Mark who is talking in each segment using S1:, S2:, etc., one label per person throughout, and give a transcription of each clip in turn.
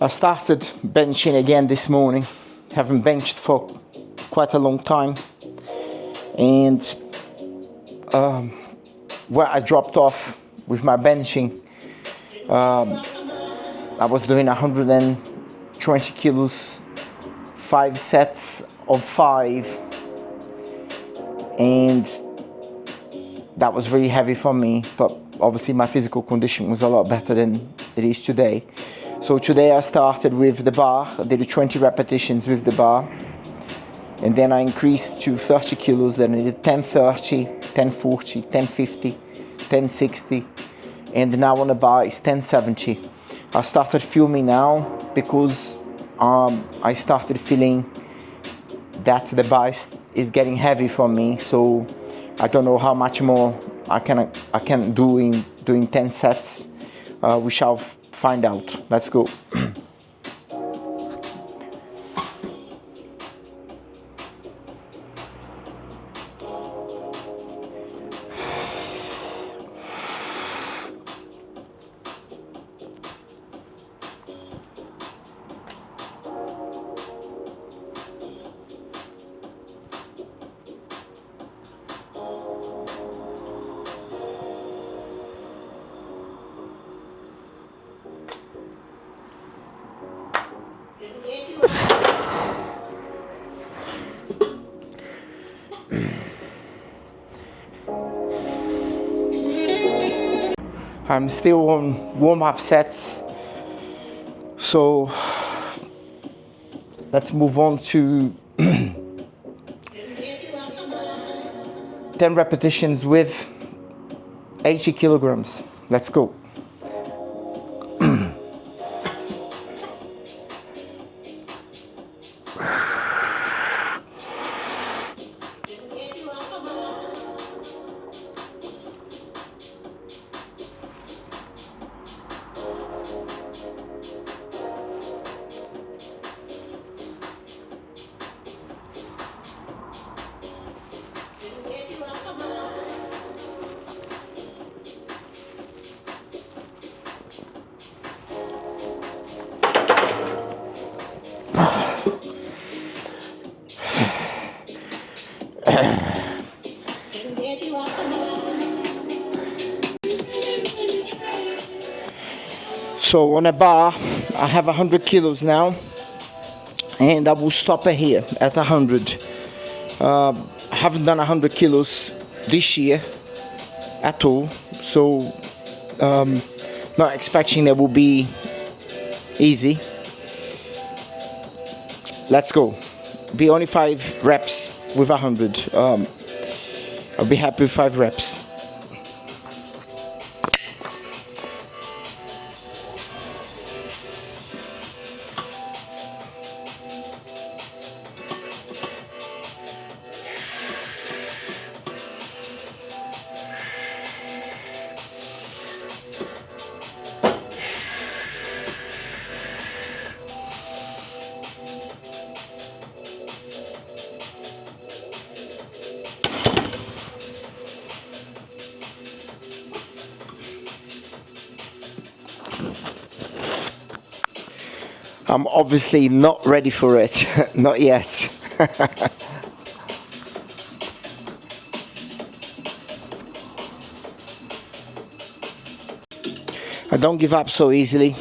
S1: I started benching again this morning. Haven't benched for quite a long time, and where I dropped off with my benching, I was doing 120 kilos, 5 sets of 5, and that was very heavy for me, but obviously my physical condition was a lot better than it is today. So today I started with the bar. I did 20 repetitions with the bar, and then I increased to 30 kilos, and I did 1030, 1040, 1050, 1060, and now on the bar is 1070. I started filming now because I started feeling that the bar is getting heavy for me, so I don't know how much more I can do in doing 10 sets. We shall find out. Let's go. I'm still on warm-up sets, so let's move on to 10 repetitions with 80 kilograms. Let's go. So on a bar, I have 100 kilos now, and I will stop it here at 100. I haven't done 100 kilos this year at all, so not expecting that will be easy. Let's go. Be only 5 reps with 100. I'll be happy with 5 reps. I'm obviously not ready for it, not yet. I don't give up so easily.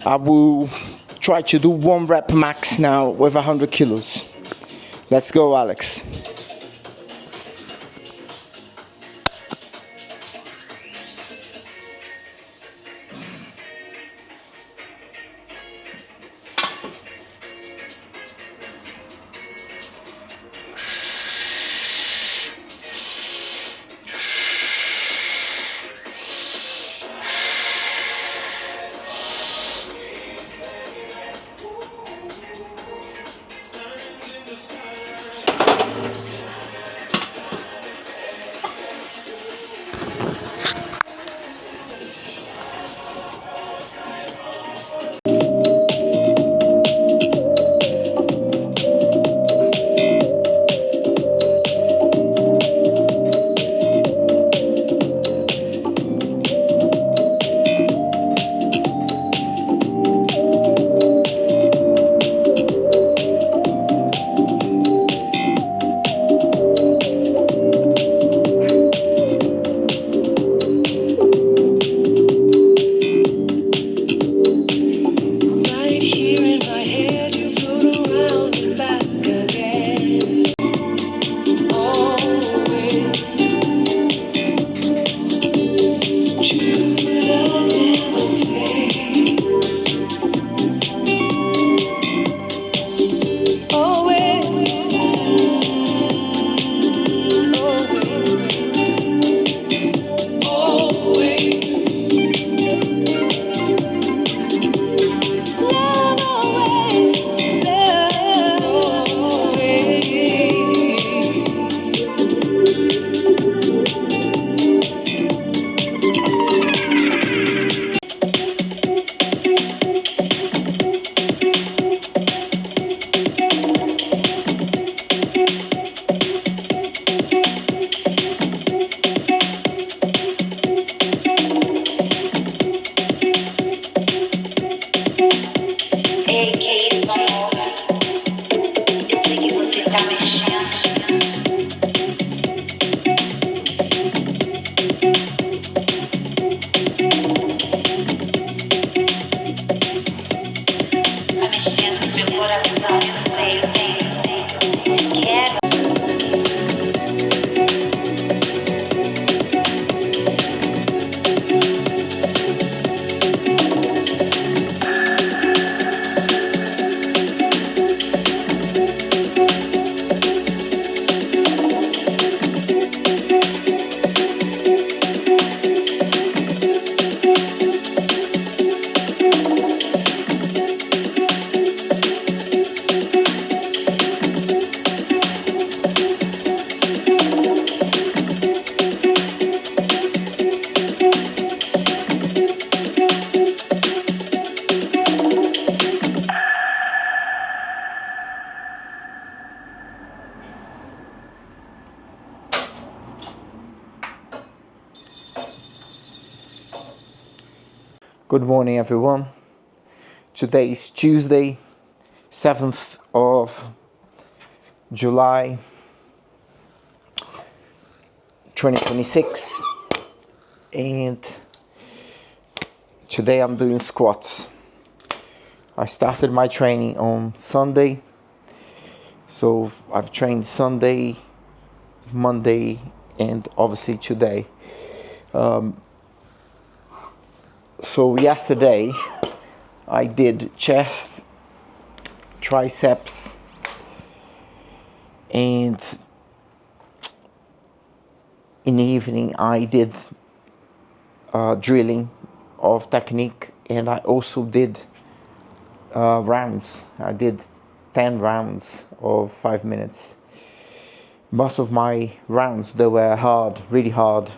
S1: I will try to do 1 rep max now with 100 kilos. Let's go, Alex. Good morning, everyone. Today is Tuesday, 7th of July 2026, and today I'm doing squats. I started my training on Sunday, so I've trained Sunday, Monday, and obviously today. So yesterday I did chest, triceps, and in the evening I did drilling of technique, and I also did rounds. I did 10 rounds of 5 minutes. Most of my rounds, they were hard, really hard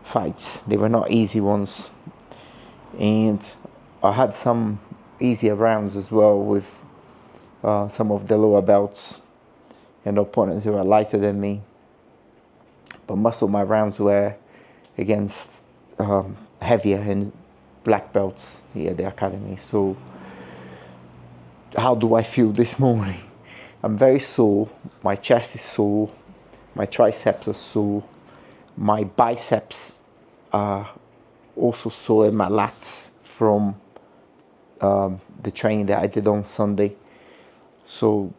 S1: fights. They were not easy ones. And I had some easier rounds as well with some of the lower belts and opponents who were lighter than me. But most of my rounds were against heavier and black belts here at the academy. So how do I feel this morning? I'm very sore. My chest is sore. My triceps are sore. My biceps are also sore, in my lats from the training that I did on Sunday. So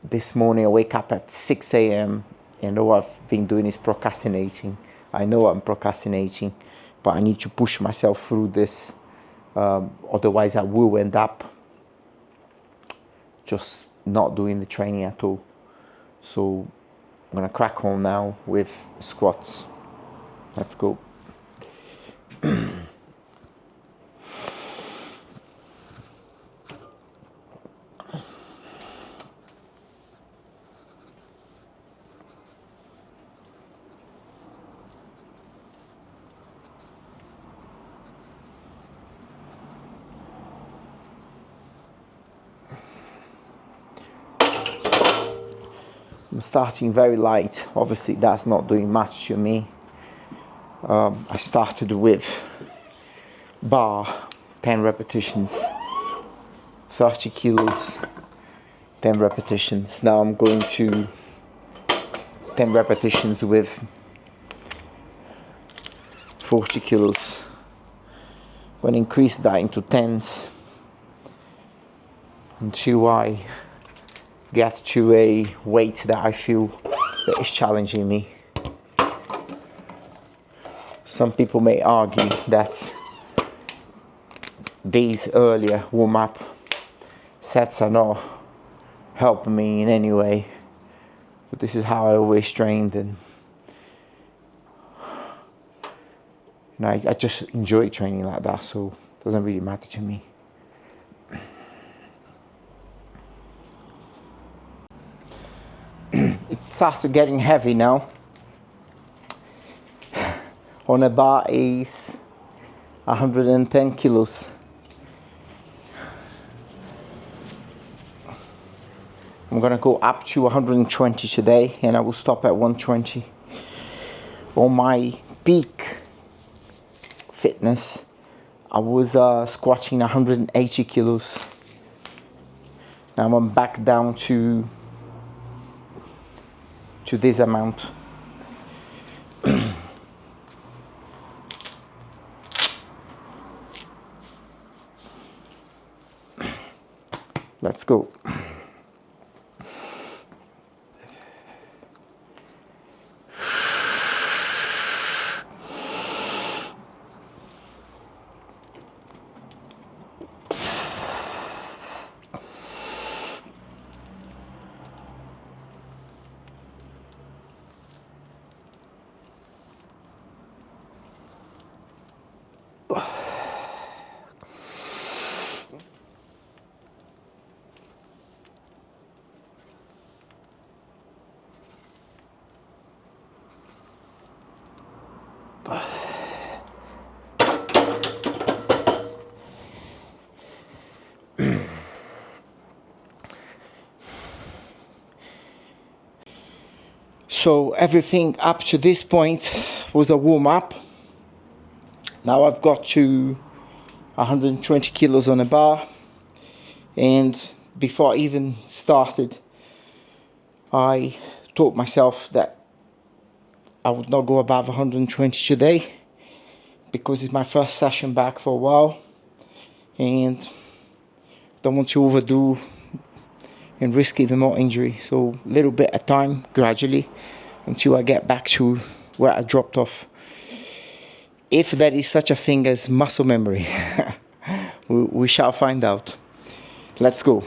S1: this morning I wake up at 6 a.m. and all I've been doing is procrastinating. I know I'm procrastinating, but I need to push myself through this. Otherwise I will end up just not doing the training at all. So I'm gonna crack on now with squats. Let's go. I'm starting very light. Obviously that's not doing much to me. I started with bar, 10 repetitions, 30 kilos, 10 repetitions. Now I'm going to 10 repetitions with 40 kilos. I'm going to increase that into 10s until I get to a weight that I feel that is challenging me. Some people may argue that these earlier warm-up sets are not helping me in any way, but this is how I always trained, and I just enjoy training like that, so it doesn't really matter to me. It started getting heavy now. On a bar is 110 kilos. I'm gonna go up to 120 today, and I will stop at 120. On my peak fitness, I was squatting 180 kilos. Now I'm back down to this amount. Let's go. So everything up to this point was a warm-up. Now I've got to 120 kilos on a bar, and before I even started, I told myself that I would not go above 120 today because it's my first session back for a while and don't want to overdo and risk even more injury. So a little bit at a time, gradually, until I get back to where I dropped off. If there is such a thing as muscle memory, we shall find out. Let's go.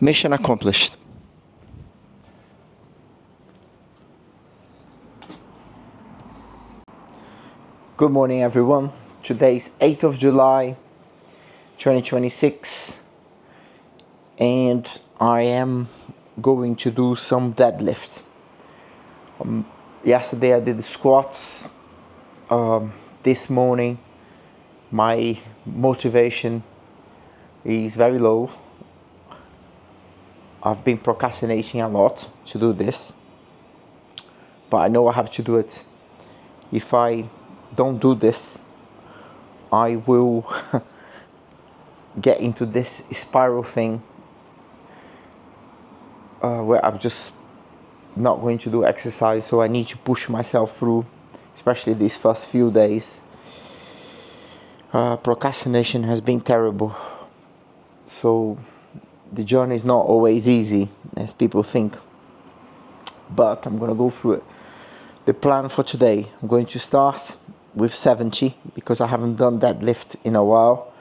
S1: Mission accomplished. Good morning, everyone. Today's 8th of July, 2026, and I am going to do some deadlift. Yesterday I did the squats. This morning my motivation is very low. I've been procrastinating a lot to do this, but I know I have to do it. If I don't do this, I will get into this spiral thing where I'm just not going to do exercise. So I need to push myself through, especially these first few days. Procrastination has been terrible. So the journey is not always easy as people think, but I'm gonna go through it. The plan for today, I'm going to start with 70 because I haven't done deadlift in a while.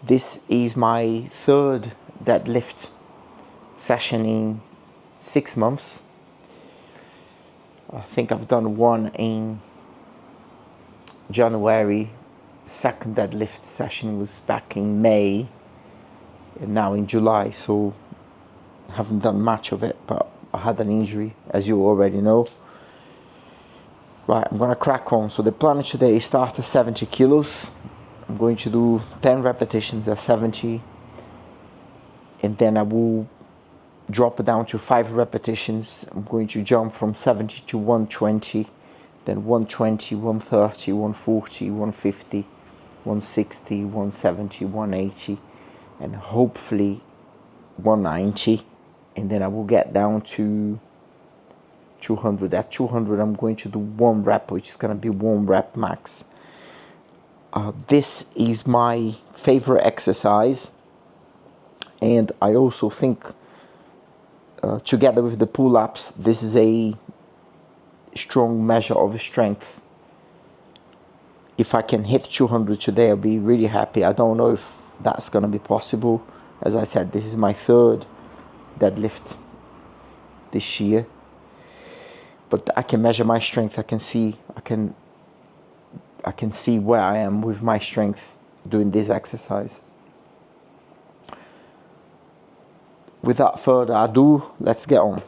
S1: This is my third deadlift session in 6 months. I think I've done one in January. Second deadlift session was back in May, and now in July, so I haven't done much of it, but I had an injury, as you already know. Right, I'm gonna crack on. So the plan today is start at 70 kilos. I'm going to do 10 repetitions at 70, and then I will drop down to 5 repetitions. I'm going to jump from 70 to 120, then 120, 130, 140, 150, 160, 170, 180, and hopefully 190, and then I will get down to 200. At 200 I'm going to do 1 rep, which is going to be 1 rep max. This is my favorite exercise, and I also think together with the pull-ups, this is a strong measure of strength. If I can hit 200 today, I'll be really happy. I don't know if that's going to be possible. As I said, this is my third deadlift this year, but I can measure my strength. I can see where I am with my strength doing this exercise. Without further ado, let's get on.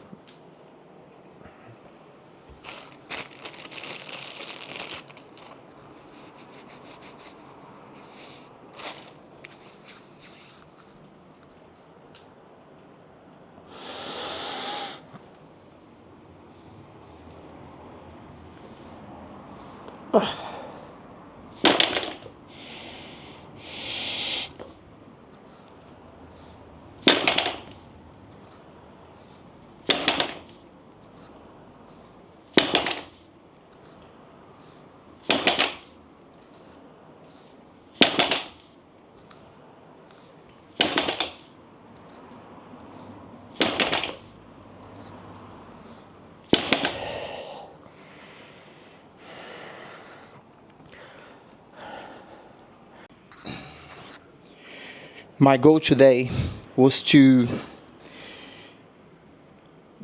S1: My goal today was to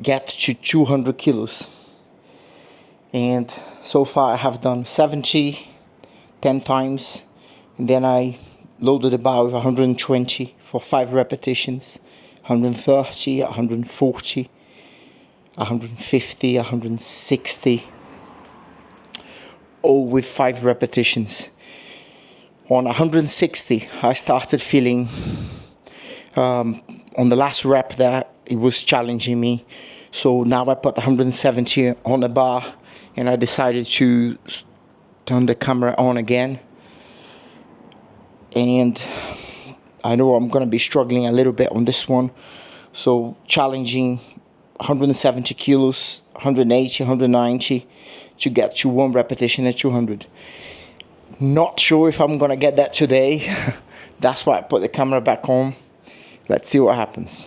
S1: get to 200 kilos. And so far I have done 70, 10 times. And then I loaded the bar with 120 for 5 repetitions, 130, 140, 150, 160, all with 5 repetitions. On 160, I started feeling, on the last rep that it was challenging me. So now I put 170 on the bar, and I decided to turn the camera on again. And I know I'm going to be struggling a little bit on this one. So challenging 170 kilos, 180, 190 to get to 1 repetition at 200. Not sure if I'm going to get that today. That's why I put the camera back on. Let's see what happens.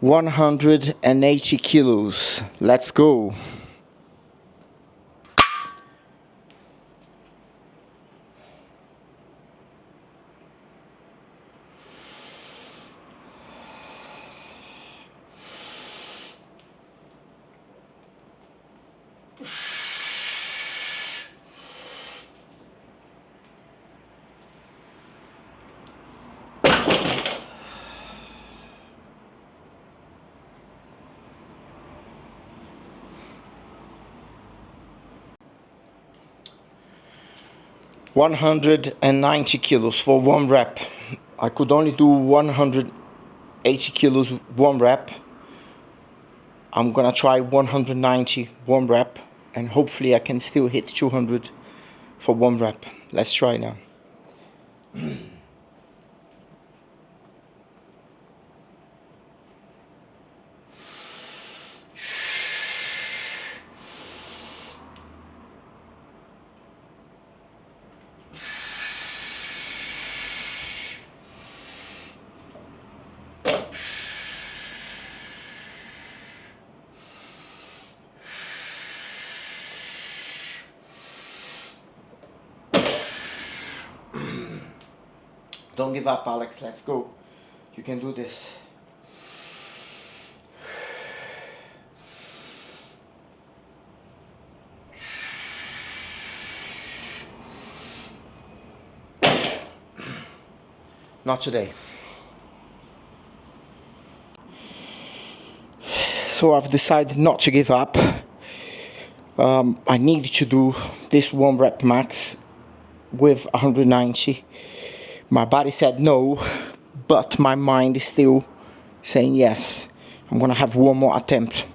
S1: $180 kilos. Let's go. $190 kilos for 1 rep. I could only do 180 kilos 1 rep. I'm gonna try 190 1 rep, and hopefully I can still hit 200 for 1 rep. Let's try now. Don't give up, Alex. Let's go. You can do this. Not today. So I've decided not to give up. I need to do this 1 rep max with 190. My body said no, but my mind is still saying yes. I'm gonna have 1 more attempt.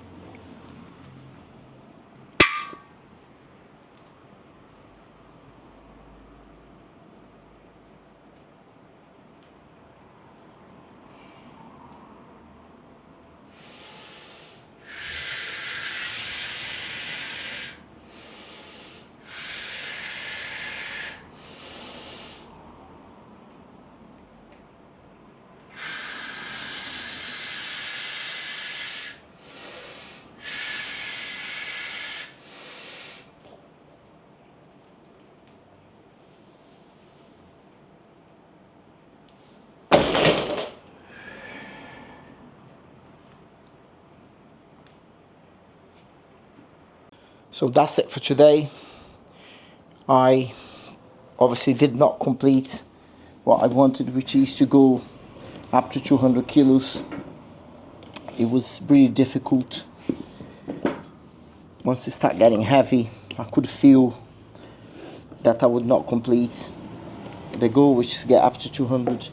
S1: So that's it for today. I obviously did not complete what I wanted, which is to go up to 200 kilos. It was really difficult. Once it started getting heavy, I could feel that I would not complete the goal, which is get up to 200.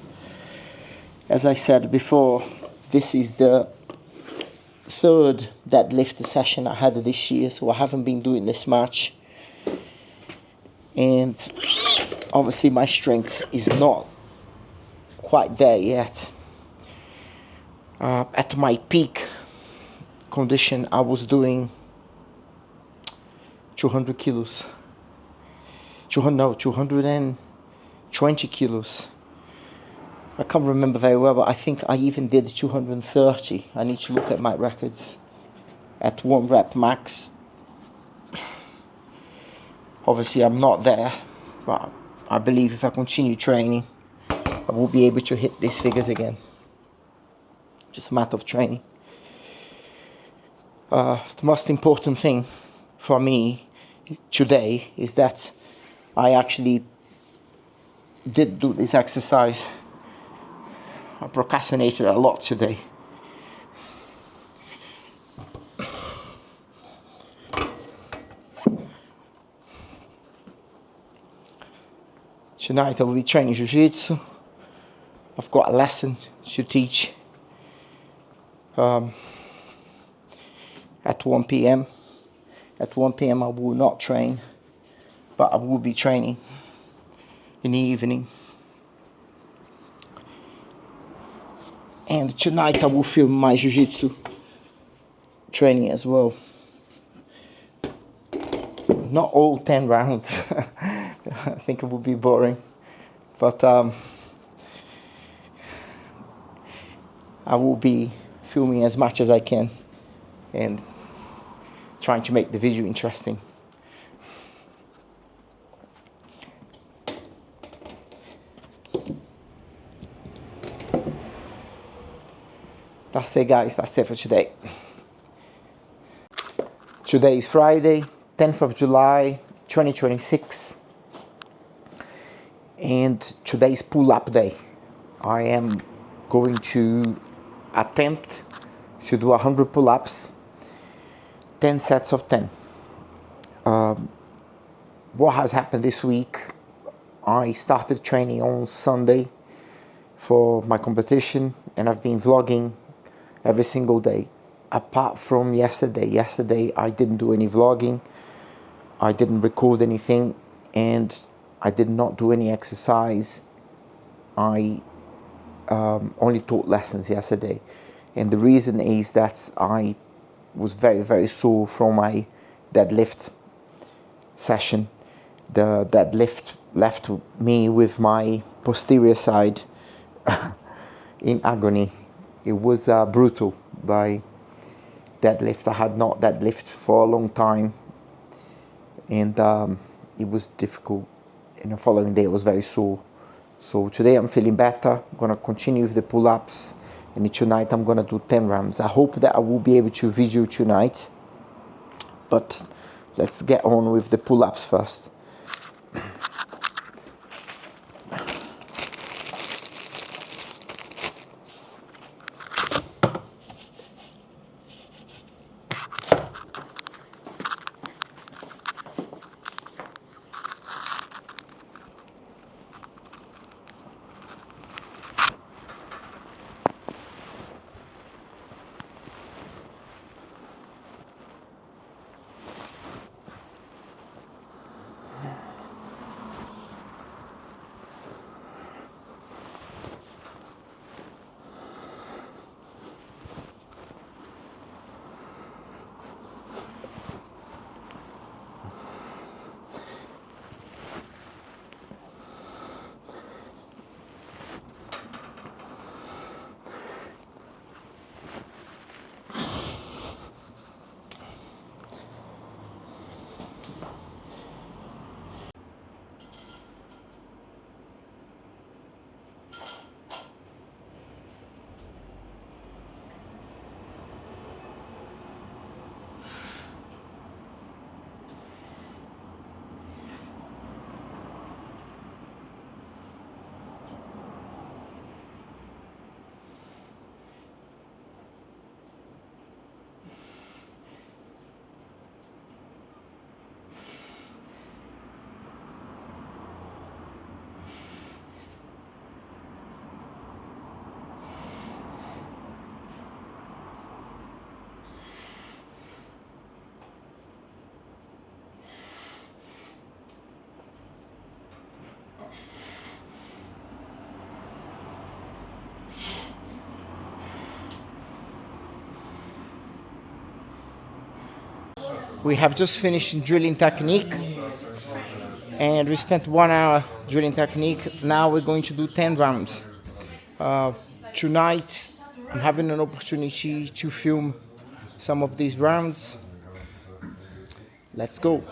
S1: As I said before, this is the third deadlift session I had this year, so I haven't been doing this much. And obviously my strength is not quite there yet. At my peak condition, I was doing 200 kilos. 220 kilos. I can't remember very well, but I think I even did 230. I need to look at my records. At 1 rep max. Obviously I'm not there, but I believe if I continue training, I will be able to hit these figures again. Just a matter of training. The most important thing for me today is that I actually did do this exercise. I procrastinated a lot today. Tonight I will be training Jiu-Jitsu. I've got a lesson to teach at 1 p.m. At 1 p.m. I will not train, but I will be training in the evening. And tonight I will film my Jiu-Jitsu training as well. Not all 10 rounds. I think it would be boring. But I will be filming as much as I can and trying to make the video interesting. That's it, guys. That's it for today. Today is Friday, 10th of July, 2026. And today's pull-up day. I am going to attempt to do 100 pull-ups, 10 sets of 10. What has happened this week? I started training on Sunday for my competition, and I've been vlogging every single day, apart from yesterday. Yesterday I didn't do any vlogging, I didn't record anything, and I did not do any exercise. I only taught lessons yesterday, and the reason is that I was very, very sore from my deadlift session. The deadlift left me with my posterior side in agony. It was brutal by deadlift. I had not deadlift for a long time, and it was difficult. And the following day I was very sore. So today I'm feeling better. I'm gonna continue with the pull-ups, and tonight I'm gonna do 10 rounds. I hope that I will be able to video tonight, but let's get on with the pull-ups first. We have just finished drilling technique, and we spent 1 hour drilling technique. Now we're going to do 10 rounds. Tonight I'm having an opportunity to film some of these rounds. Let's go.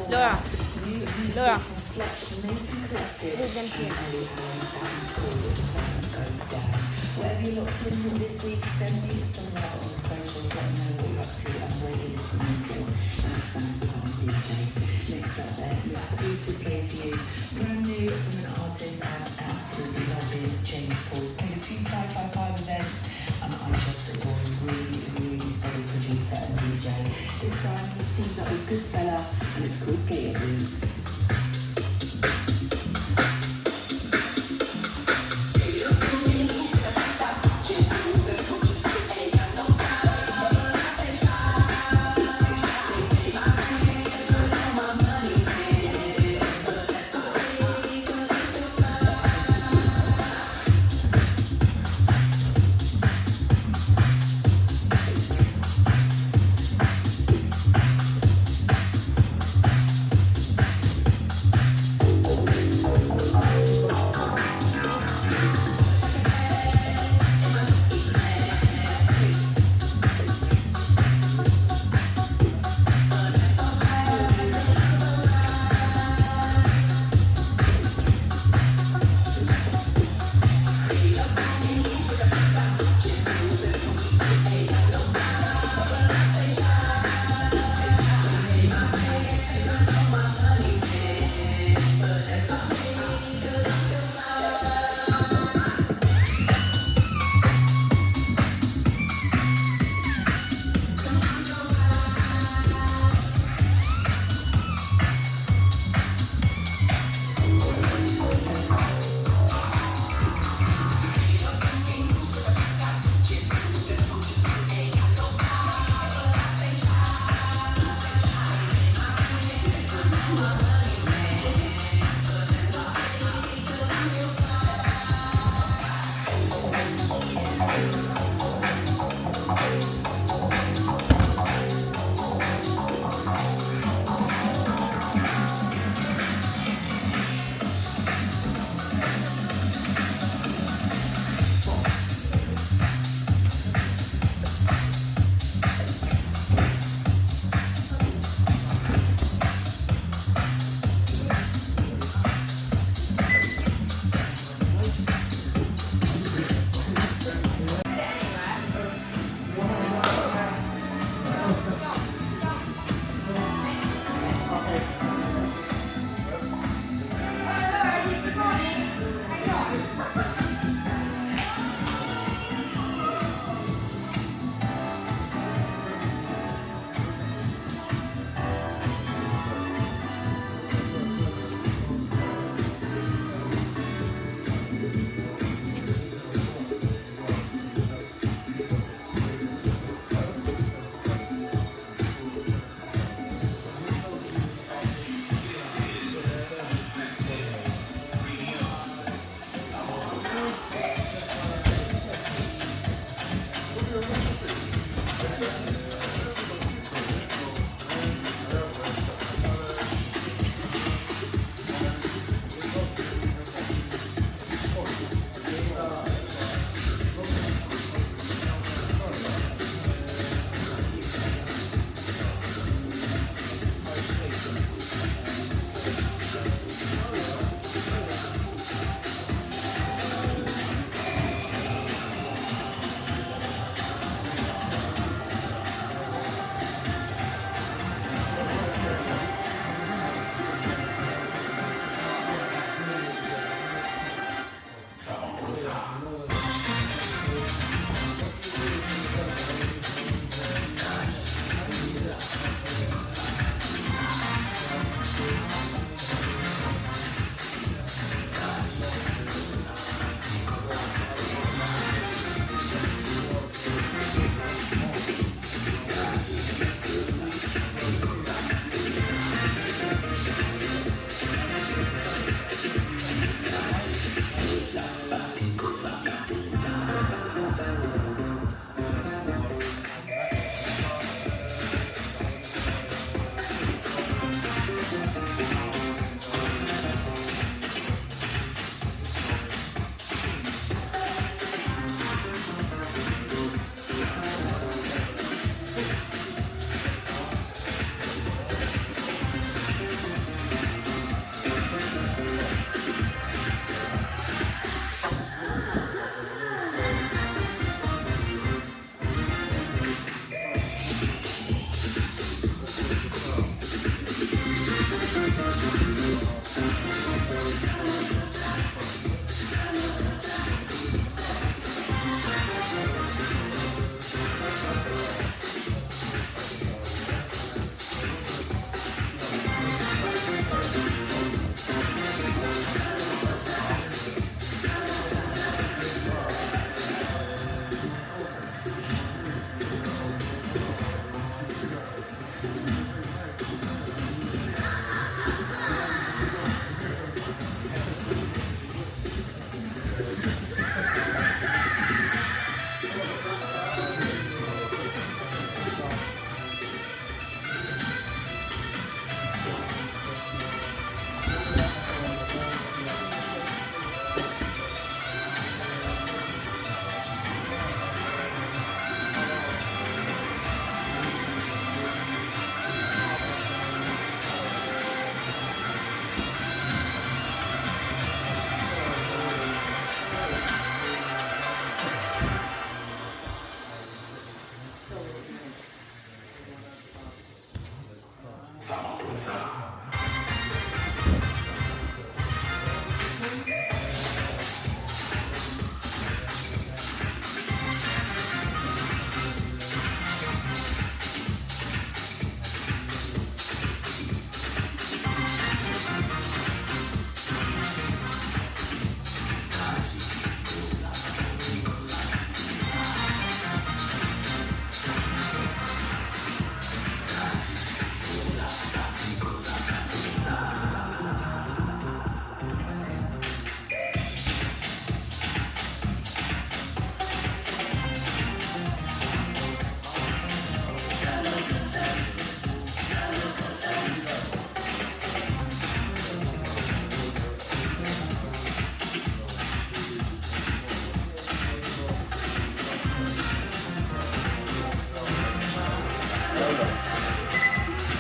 S2: Laura, Laura, leave them here.
S3: Whatever you're locked in for this week, send me some love on the socials. Let me know what you're up to. I'm really listening to Sound DJ. Next up there, an exclusive play for you. Brand new from an artist I absolutely love him, James Paul. Played a few 555 events, and I just adore him. Really solid producer and DJ. This time he's teamed up with Goodfella, and it's called Gator Boots.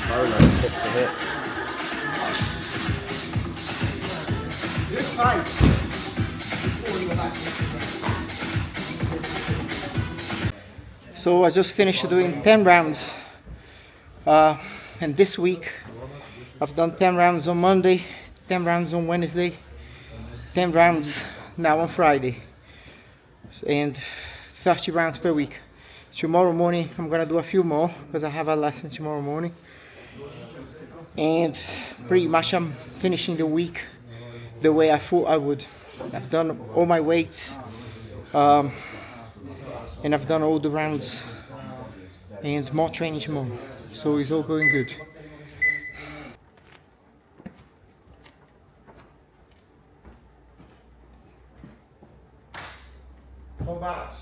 S4: Polo hits the hip.
S1: So I just finished doing 10 rounds, and this week I've done 10 rounds on Monday, 10 rounds on Wednesday, 10 rounds now on Friday, and 30 rounds per week. Tomorrow morning I'm gonna do a few more because I have a lesson tomorrow morning, and pretty much I'm finishing the week the way I thought I would. I've done all my weights, and I've done all the rounds and more training tomorrow, so it's all going good. Combate.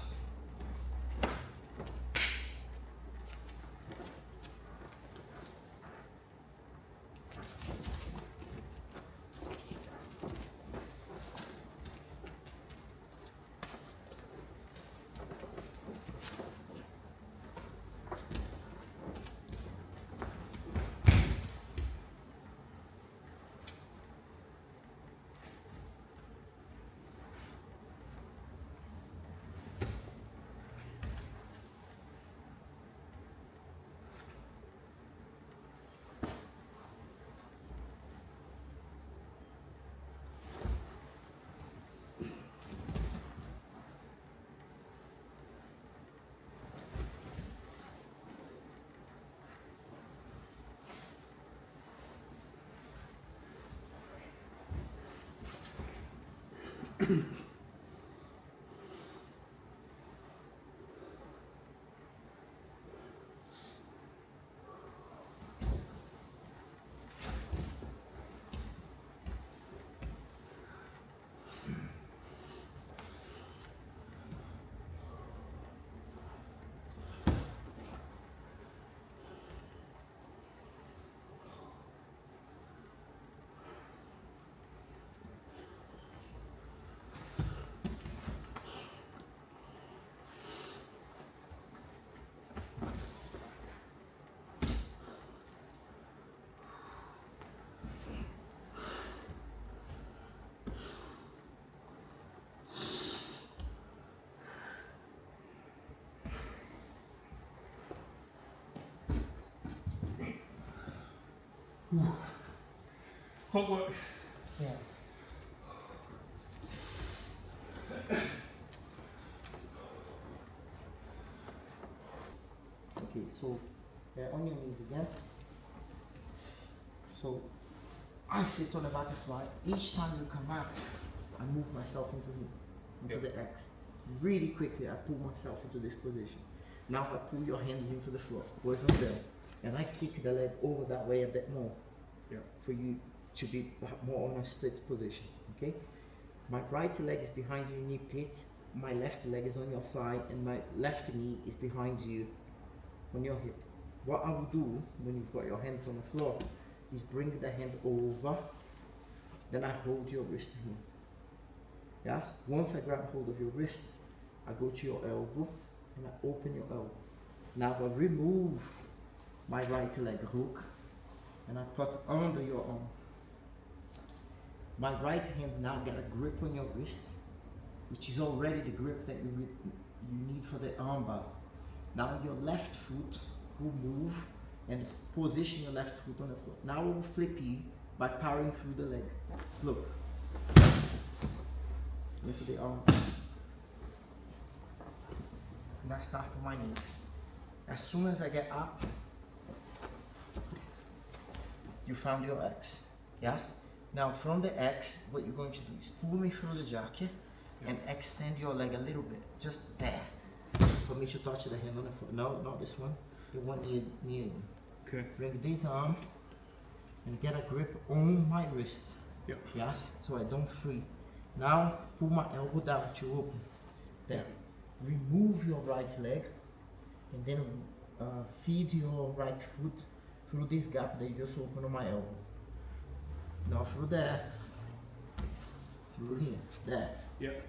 S5: Hot work.
S1: Yes. Okay, so on your knees again. So I sit on a butterfly. Each time you come up, I move myself into the X. Really quickly, I pull myself into this position. Now I pull your hands into the floor, both of them, and I kick the leg over that way a bit more. For you to be more on a split position, okay? My right leg is behind your knee pit, my left leg is on your thigh, and my left knee is behind you on your hip. What I will do when you've got your hands on the floor is bring the hand over, then I hold your wrist here. Yes? Once I grab hold of your wrist, I go to your elbow and I open your elbow. Now I remove my right leg hook and I put under your arm. My right hand now get a grip on your wrist, which is already the grip that you need for the arm bar. Now your left foot will move and position your left foot on the floor. Now I will flip you by powering through the leg. Look. Into the arm. And I start on my knees. As soon as I get up, you found your X. Yes? Now from the X, what you're going to do is pull me through the jacket and extend your leg a little bit, just there, for me to touch the hand on the floor. No, not this one, the one near you.
S5: Okay.
S1: Bring this arm and get a grip on my wrist.
S5: Yep.
S1: Yes, so I don't free. Now pull my elbow down to open. There. Remove your right leg and then feed your right foot through this gap that you just opened on my elbow. Now through there, through here, there.
S5: Yep.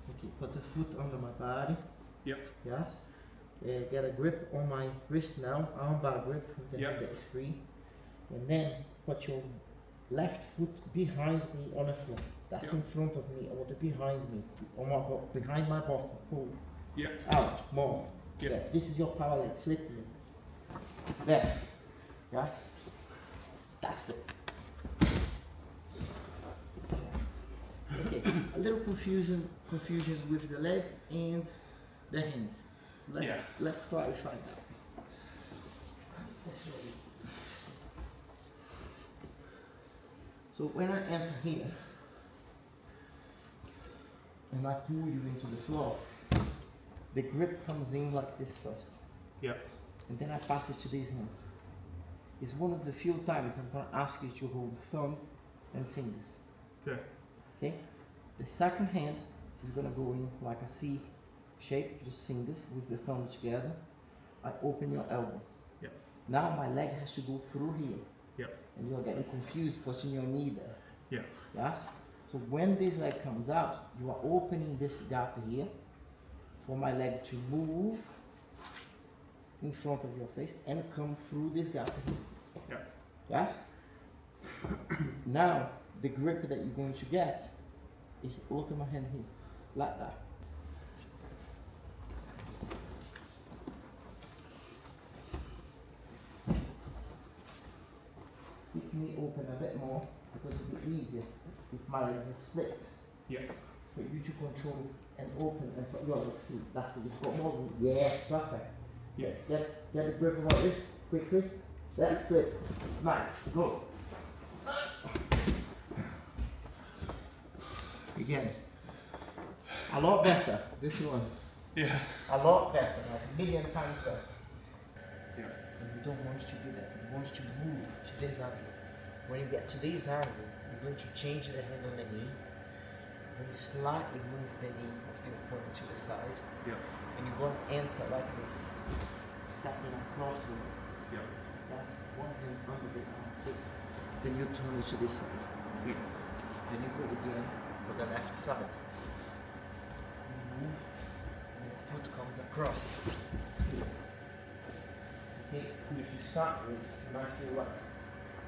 S1: Okay, put the foot under my body.
S5: Yep.
S1: Yes. Get a grip on my wrist now, arm bar grip with the hand that is free. And then put your left foot behind me on the floor. That's
S5: Yeah.
S1: in front of me. I want it behind me. On my behind my bottom. Pull.
S5: Yeah.
S1: Out. More.
S5: Yeah.
S1: There. This is your power leg. Flip me. There. Yes. That's it. Okay. A little confusions with the leg and the hands.
S5: Yeah.
S1: Let's clarify that. This way. So when I enter here and I pull you into the floor, the grip comes in like this first,
S5: Yeah.
S1: and then I pass it to this hand. It's one of the few times I'm going to ask you to hold thumb and fingers.
S5: Okay.
S1: Okay? The second hand is going to go in like a C shape, just fingers with the thumb together. I open your elbow.
S5: Yeah.
S1: Now my leg has to go through here.
S5: Yeah.
S1: And you're getting confused putting your knee there.
S5: Yeah.
S1: Yes? So when this leg comes out, you are opening this gap here for my leg to move in front of your face and come through this gap here.
S5: Yeah.
S1: Yes? Now, the grip that you're going to get is, look at my hand here, like that. Keep me open a bit more because it'll be easier if my legs are split
S5: Yeah.
S1: for you to control and open and put your leg through. That's it, you've got more room. Yes, perfect.
S5: Yeah.
S1: Get the grip about this quickly. Then flip. Nice, go. Again. A lot better, this one.
S5: Yeah.
S1: A lot better, like a million times better.
S5: Yeah.
S1: And you don't want to do that. You want to move to this angle. When you get to this angle, you're going to change the hand on the knee. And slightly move the knee of the opponent to the side.
S5: Yeah.
S1: And you're going to enter like this. Stepping across the knee.
S5: Yeah.
S1: That's one hand under the armpit. Then you turn it to this side.
S5: Yeah.
S1: Then you go again for the left side. You move, and your foot comes across. Okay, if you start with, you might feel like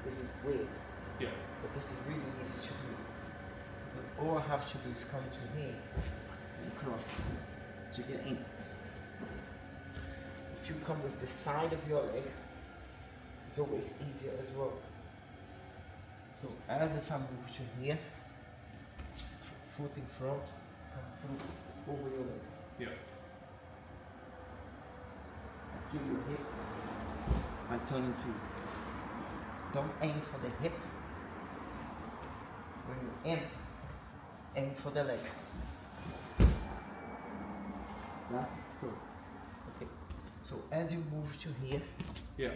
S1: this is weird,
S5: Yeah.
S1: but this is really easy to do. But all I have to do is come to here and cross to get in. If you come with the side of your leg, it's always easier as well. So as if I move to here, foot in front, come through over your leg.
S5: Yeah.
S1: I give you a hip, I turn into you. Don't aim for the hip. When you aim for the leg. That's good. Okay. So as you move to here,
S5: Yeah.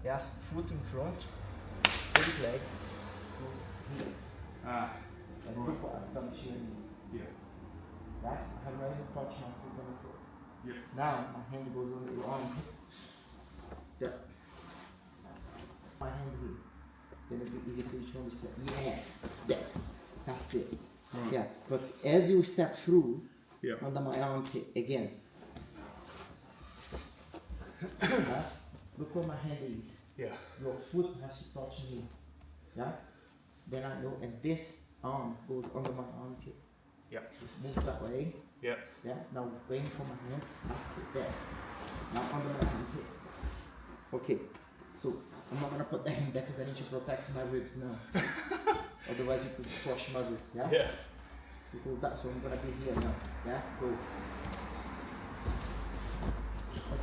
S1: yes, foot in front, this leg goes here.
S5: Ah.
S1: And
S5: Right.
S1: look what I've done to your knee.
S5: Yeah.
S1: Right? I have already touched my foot on the floor.
S5: Yeah.
S1: Now my hand goes on your arm. Yeah. My hand here. Then it'll be easy for you to understand. Yes. There. That's it.
S5: Right.
S1: Yeah. But as you step through
S5: Yeah.
S1: under my armpit again. Yes. Look where my hand is.
S5: Yeah.
S1: Your foot has to touch me. Yeah? Then I know, and this arm goes under my armpit.
S5: Yeah.
S1: Move that way.
S5: Yeah.
S1: Yeah, now waiting for my hand. That's it there. Now under my armpit. Okay, so I'm not gonna put the hand there because I need to protect my ribs now. Otherwise you could crush my ribs, yeah?
S5: Yeah.
S1: So go that, so I'm gonna be here now. Yeah, go.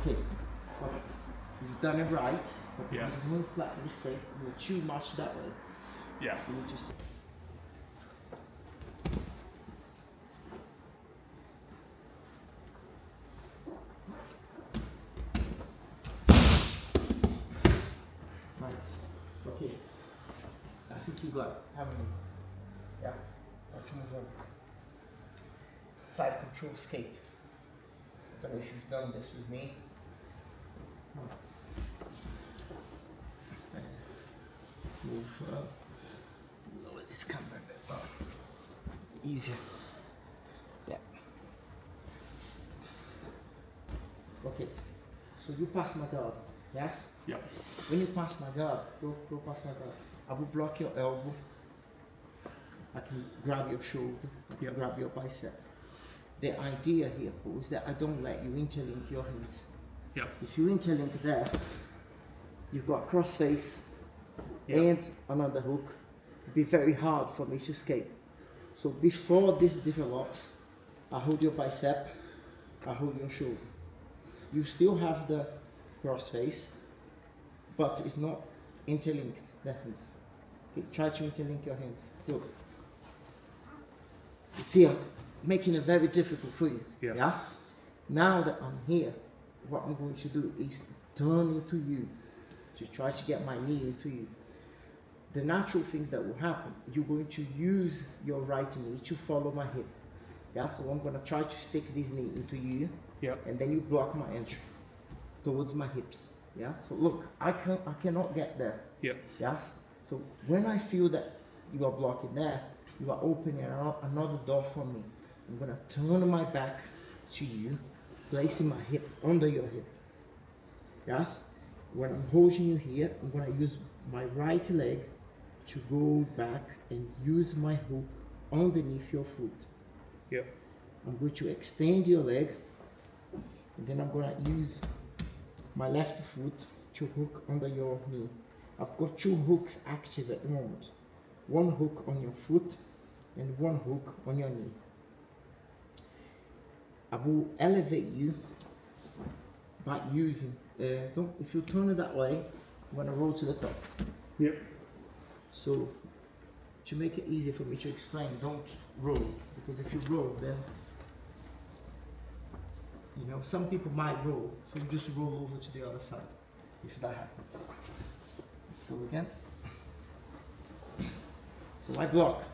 S1: Okay, but you've done it right, but
S5: Yeah.
S1: there's one slight mistake. You're too much that way.
S5: Yeah.
S1: You need to Nice. Okay. I think you got it, haven't you? Yeah. Let's move on. Side control escape. I don't know if you've done this with me. Move up. Lower this camera a bit more. Easier. Yeah. Okay. So you pass my guard. Yes?
S5: Yeah.
S1: when you pass my guard, go past my guard. I will block your elbow. I can grab your shoulder. I can grab your bicep. The idea here, Paul, is that I don't let you interlink your hands.
S5: Yep.
S1: If you interlink there, you've got cross face and an underhook. It'd be very hard for me to escape. So before this develops, I hold your bicep, I hold your shoulder. You still have the cross face, but it's not interlinked, the hands. Okay, try to interlink your hands. Good. See, I'm making it very difficult for you.
S5: Yeah.
S1: Now that I'm here, what I'm going to do is turn into you. To try to get my knee into you. The natural thing that will happen, you're going to use your right knee to follow my hip. Yeah, so I'm going to try to stick this knee into you.
S5: Yep.
S1: And then you block my entry towards my hips. Yeah, so look, I cannot get there.
S5: Yep.
S1: Yes, so when I feel that you are blocking there, you are opening another door for me. I'm going to turn my back to you, placing my hip under your hip. Yes, when I'm holding you here, I'm going to use my right leg to go back and use my hook underneath your foot.
S5: Yep.
S1: I'm going to extend your leg, and then I'm going to use my left foot to hook under your knee. I've got two hooks active at the moment. One hook on your foot and one hook on your knee. I will elevate you by using, if you turn it that way, I'm going to roll to the top.
S5: Yep.
S1: So, to make it easy for me to explain, don't roll, because if you roll, then, you know, some people might roll, so you just roll over to the other side, if that happens. Let's go again. So I block.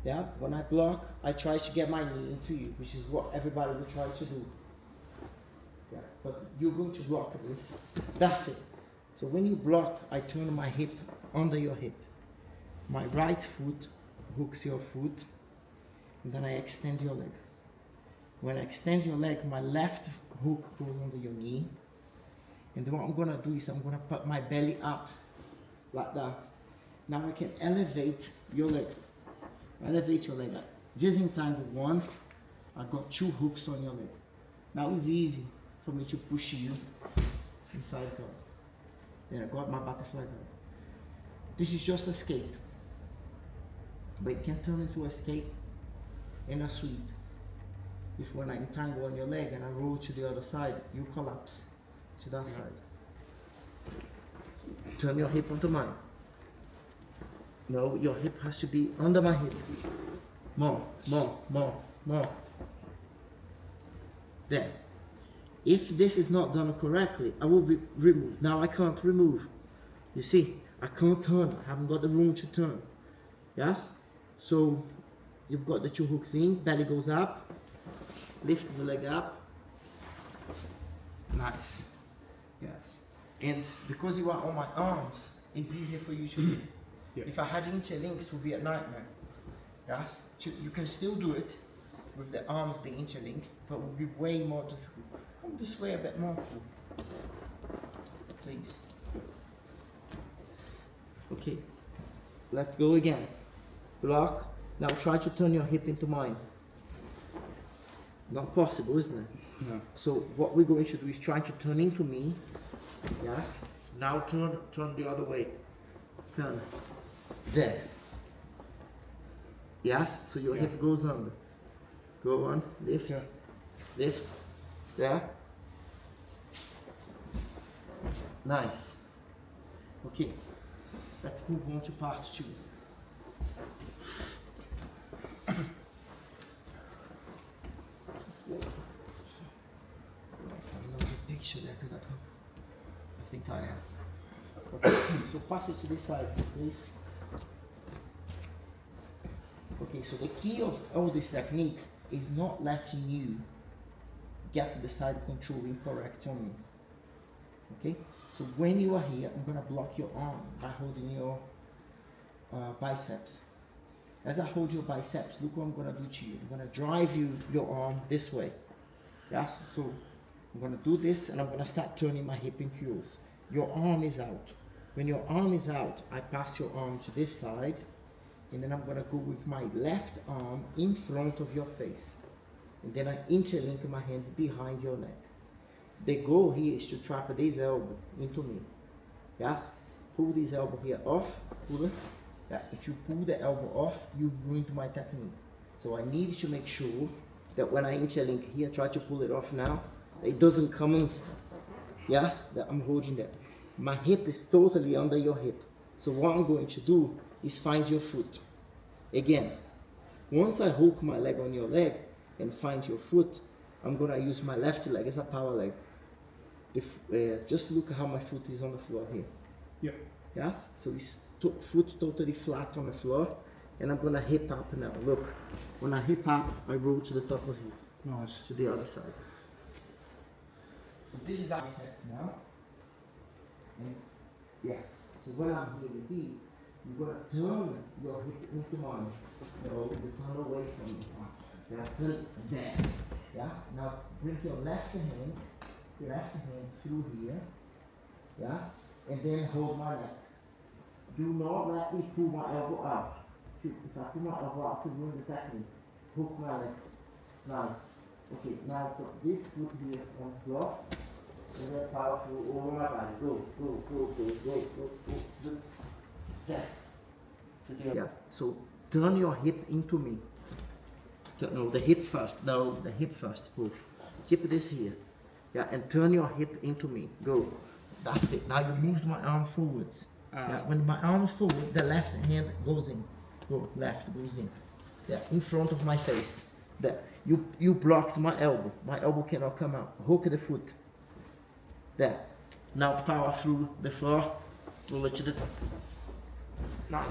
S1: Yeah, when I block, I try to get my knee into you, which is what everybody will try to do. Yeah, but you're going to block this. That's it. So when you block, I turn my hip under your hip. My right foot hooks your foot, and then I extend your leg. When I extend your leg, my left hook goes under your knee. And then what I'm gonna do is I'm gonna put my belly up, like that. Now I can elevate your leg. Elevate your leg. Just in time with one, I got two hooks on your leg. Now it's easy for me to push you inside guard. Then I got my butterfly guard. This is just escape. But it can turn into escape and a sweep. If when I entangle on your leg and I roll to the other side, you collapse to that side. Turn your hip onto mine. No, your hip has to be under my hip. More. There. If this is not done correctly, I will be removed. Now I can't remove. You see, I can't turn. I haven't got the room to turn. Yes? So, you've got the two hooks in, belly goes up, lift the leg up. Nice. Yes. And because you are on my arms, it's easier for you to do.
S5: Yeah.
S1: If I had interlinked, it would be a nightmare. Yes? You can still do it with the arms being interlinked, but it would be way more difficult. Come this way a bit more, please. Okay. Let's go again. Block. Now try to turn your hip into mine. Not possible, isn't it?
S5: No.
S1: So what we're going to do is try to turn into me. Yeah. Now turn the other way. Turn. There. Yes. So your hip goes under. Go on. Lift.
S5: Yeah.
S1: Lift. There. Nice. Okay. Let's move on to part 2. Just wait. Another picture there because I think I am. Okay. So pass it to this side, please. Okay, so the key of all these techniques is not letting you get the side control incorrect on me. Okay? So when you are here, I'm going to block your arm by holding your biceps. As I hold your biceps, look what I'm going to do to you. I'm going to drive your arm this way. Yes? So I'm going to do this and I'm going to start turning my hip into yours. your arm is out. When your arm is out, I pass your arm to this side, and then I'm gonna go with my left arm in front of your face. And then I interlink my hands behind your neck. The goal here is to trap this elbow into me. Yes? Pull this elbow here off, pull it. Yeah, if you pull the elbow off, you ruin my technique. So I need to make sure that when I interlink here, try to pull it off now, it doesn't come in. Yes, that I'm holding that. My hip is totally under your hip. So what I'm going to do is find your foot. Again, once I hook my leg on your leg and find your foot, I'm gonna use my left leg as a power leg. Just look how my foot is on the floor here.
S5: Yep.
S1: Yes, so it's foot totally flat on the floor, and I'm gonna hip up now. Look, when I hip up, I roll to the top of you.
S5: Nice.
S1: To the other side. So this is our sets now. And yes, so when I'm here with you, you're gonna turn your hip into mine. No, you turn away from me. Yeah, turn there. Yes, now bring your left hand through here. Yes, and then hold my neck. Do not let me pull my elbow out. If I pull my elbow out to ruin the technique, hook my leg. Nice. Okay, now put this foot here on the floor. And then powerful over my body. Go. There. Yes. So turn your hip into me. No, the hip first. No, the hip first. Pull. Keep this here. Yeah, and turn your hip into me. Go. That's it. Now you moved my arm forwards. Yeah, when my arm is forward, the left hand goes in. Go, left goes in. Yeah, in front of my face. There. You blocked my elbow. My elbow cannot come out. Hook the foot. There. Now power through the floor. Roll it to the top. Now.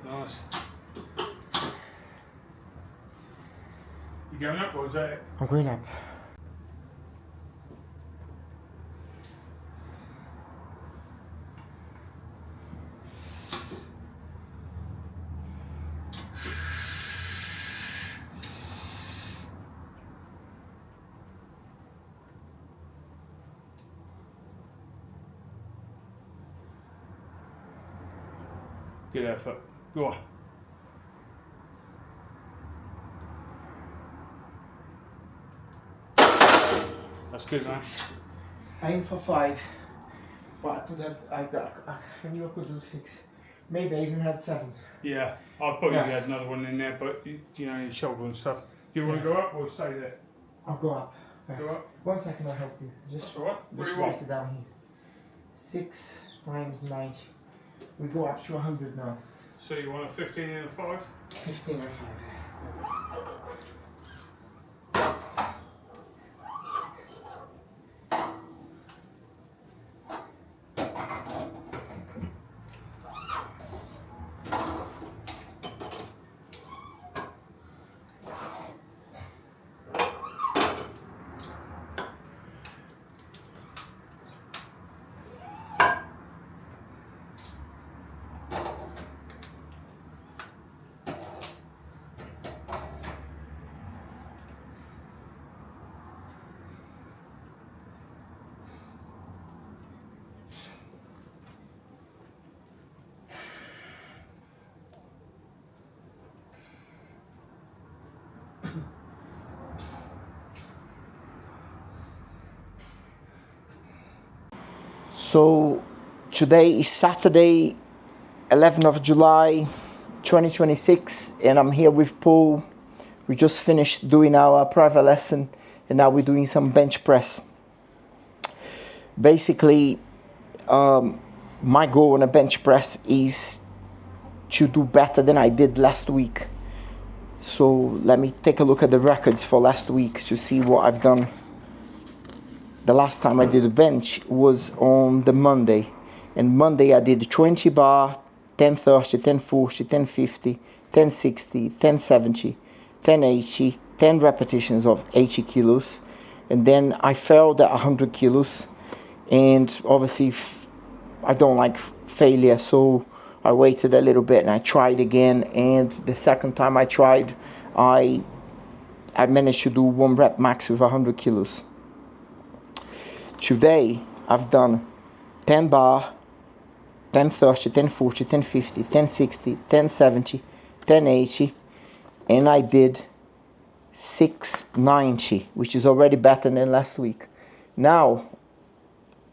S5: Nice. You going up or is that it?
S1: I'm going up.
S5: Good effort. Go on. That's good, man.
S1: I aimed for 5, but I could have. I knew I could do 6. Maybe I even had 7.
S5: Yeah, I thought
S1: Yes.
S5: you had another one in there, but you know, your shoulder and stuff. Do you want to go up or stay there?
S1: I'll go up.
S5: Go up.
S1: 1 second, I'll help you.
S5: That's all right. What do
S1: Just
S5: you
S1: write
S5: want?
S1: it down here. 6 times 90. We go up to 100 now.
S5: So you want a 15 and a 5?
S1: 15 and 5. So today is Saturday, 11th of July, 2026, and I'm here with Paul. We just finished doing our private lesson, and now we're doing some bench press. Basically, my goal on a bench press is to do better than I did last week. So let me take a look at the records for last week to see what I've done. The last time I did a bench was on the Monday. And Monday I did 20 bar, 1030, 1040, 1050, 1060, 1070, 1080, 10 repetitions of 80 kilos. And then I failed at 100 kilos. And obviously I don't like failure, so I waited a little bit and I tried again. And the second time I tried, I managed to do 1 rep max with 100 kilos. Today I've done 10 bar, 1030, 1040, 1050, 1060, 1070, 1080, and I did 690, which is already better than last week. Now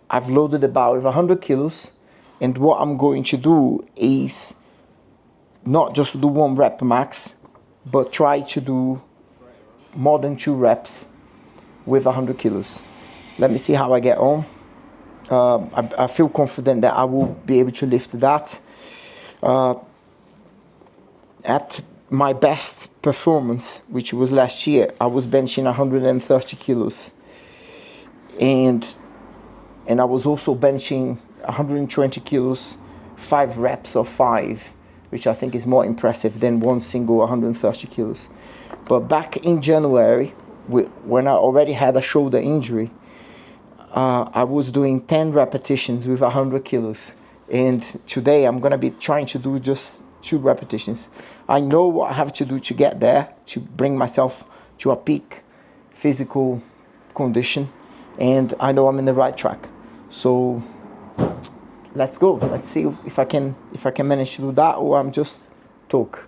S1: I've loaded the bar with 100 kilos, and what I'm going to do is not just do 1 rep max, but try to do more than 2 reps with 100 kilos. Let me see how I get on. I feel confident that I will be able to lift that. At my best performance, which was last year, I was benching 130 kilos. And I was also benching 120 kilos, 5 reps of 5, which I think is more impressive than one single 130 kilos. But back in January, when I already had a shoulder injury, I was doing 10 repetitions with 100 kilos. And today I'm going to be trying to do just 2 repetitions. I know what I have to do to get there, to bring myself to a peak physical condition. And I know I'm in the right track. So let's go. Let's see if I can manage to do that, or I'm just talk.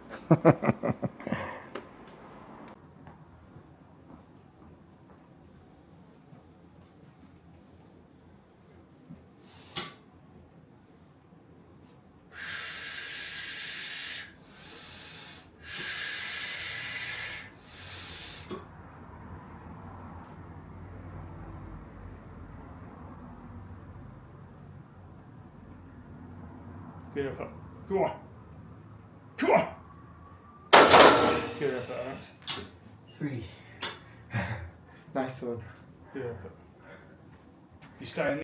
S5: Good effort. Go on. Come on. Good effort, Alex.
S1: 3. Nice one.
S5: Good effort. You staying